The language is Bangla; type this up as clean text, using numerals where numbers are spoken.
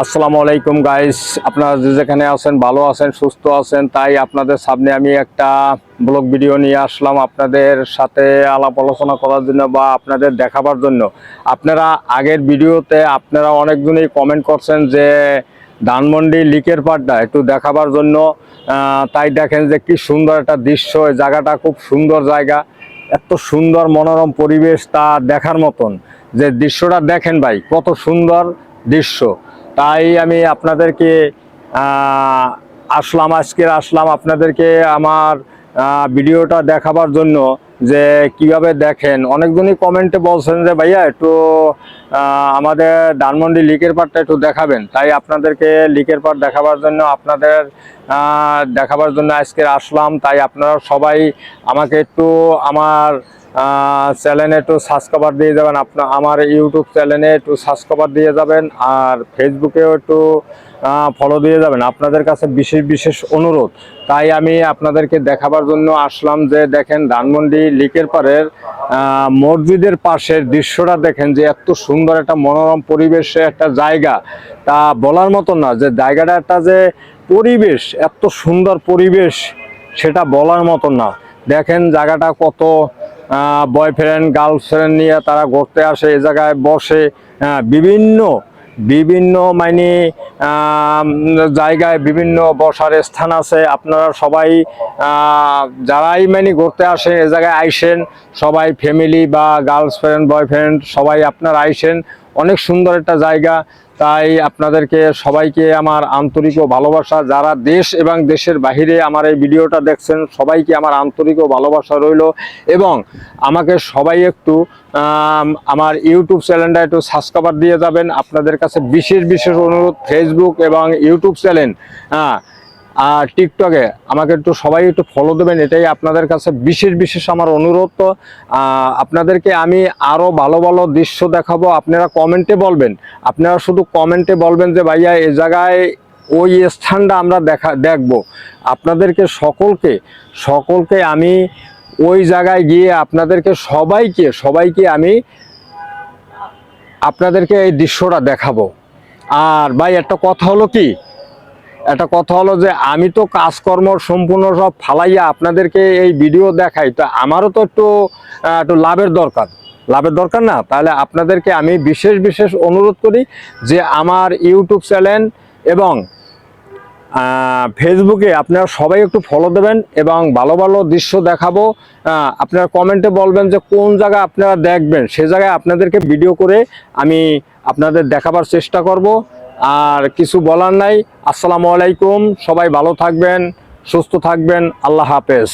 আসসালামু আলাইকুম গাইস, আপনারা যেখানে আছেন ভালো আছেন সুস্থ আছেন, তাই আপনাদের সামনে আমি একটা ব্লগ ভিডিও নিয়ে আসলাম আপনাদের সাথে আলাপ আলোচনা করার জন্য বা আপনাদের দেখাবার জন্য। আপনারা আগের ভিডিওতে আপনারা অনেকজনই কমেন্ট করছেন যে ধানমন্ডি লিকের পাড়টা একটু দেখাবার জন্য। তাই দেখেন যে কি সুন্দর একটা দৃশ্য, এই জায়গাটা খুব সুন্দর জায়গা, এত সুন্দর মনোরম পরিবেশ, তা দেখার মতন। যে দৃশ্যটা দেখেন ভাই, কত সুন্দর দৃশ্য। তাই আমি আপনাদেরকে আসলাম আপনাদেরকে আমার ভিডিওটা দেখাবার জন্য, যে কিভাবে দেখেন। অনেকজনই কমেন্টে বলছেন যে ভাইয়া একটু আমাদের ধানমন্ডি লিকের পাড়টা একটু দেখাবেন। তাই আপনাদেরকে লিকের পাড় দেখাবার জন্য আজকে আসলাম। তাই আপনারা সবাই আমাকে একটু আমার চ্যানেলে একটু সাবস্ক্রাইবার দিয়ে যাবেন, আমার ইউটিউব চ্যানেলে একটু সাবস্ক্রাইবার দিয়ে যাবেন, আর ফেসবুকেও একটু ফলো দিয়ে যাবেন। আপনাদের কাছে বিশেষ অনুরোধ। তাই আমি আপনাদেরকে দেখাবার জন্য আসলাম যে দেখেন ধানমন্ডি লিকের পাড়ের মসজিদের পাশের দৃশ্যটা দেখেন, যে এত সুন্দর একটা মনোরম পরিবেশে একটা জায়গা, তা বলার মতো না। যে জায়গাটা একটা যে পরিবেশ, এত সুন্দর পরিবেশ, সেটা বলার মতো না। দেখেন জায়গাটা কত বয়ফ্রেন্ড গার্লফ্রেন্ড নিয়ে তারা ঘুরতে আসে, এই জায়গায় বসে। বিভিন্ন মানে জায়গায় বিভিন্ন বসার স্থান আছে। আপনারা সবাই যারাই মানে ঘুরতে আসে এ জায়গায় আইসেন, সবাই ফ্যামিলি বা গার্লফ্রেন্ড বয়ফ্রেন্ড সবাই আপনারা আইসেন। অনেক সুন্দর একটা জায়গা। তাই আপনাদেরকে সবাইকে আমার আন্তরিক ও ভালোবাসা। যারা দেশ এবং দেশের বাহিরে আমার এই ভিডিওটা দেখছেন, সবাইকে আমার আন্তরিক ও ভালোবাসা রইল। এবং আমাকে সবাই একটু আমার ইউটিউব চ্যানেলটা একটু সাবস্ক্রাইবার দিয়ে যাবেন। আপনাদের কাছে বিশেষ অনুরোধ, ফেসবুক এবং ইউটিউব চ্যানেল আর টিকটকে আমাকে একটু সবাই একটু ফলো দেবেন, এটাই আপনাদের কাছে বিশেষ আমার অনুরোধ। তো আপনাদেরকে আমি আরও ভালো ভালো দৃশ্য দেখাবো। আপনারা কমেন্টে বলবেন, আপনারা শুধু কমেন্টে বলবেন যে ভাইয়া এই জায়গায় ওই স্থানটা আমরা দেখব। আপনাদেরকে সকলকে আমি ওই জায়গায় গিয়ে আপনাদেরকে সবাইকে আমি আপনাদেরকে এই দৃশ্যটা দেখাবো। আর ভাই একটা কথা হলো যে আমি তো কাজকর্ম সম্পূর্ণ সব ফালাইয়া আপনাদেরকে এই ভিডিও দেখাই, তো আমারও তো একটু লাভের দরকার না। তাহলে আপনাদেরকে আমি বিশেষ অনুরোধ করি যে আমার ইউটিউব চ্যানেল এবং ফেসবুকে আপনারা সবাই একটু ফলো দেবেন এবং ভালো দৃশ্য দেখাবো। আপনারা কমেন্টে বলবেন যে কোন জায়গা আপনারা দেখবেন, সে জায়গায় আপনাদেরকে ভিডিও করে আমি আপনাদের দেখাবার চেষ্টা করব। আর কিছু বলার নাই। আসসালামু আলাইকুম, সবাই ভালো থাকবেন, সুস্থ থাকবেন, আল্লাহ হাফেজ।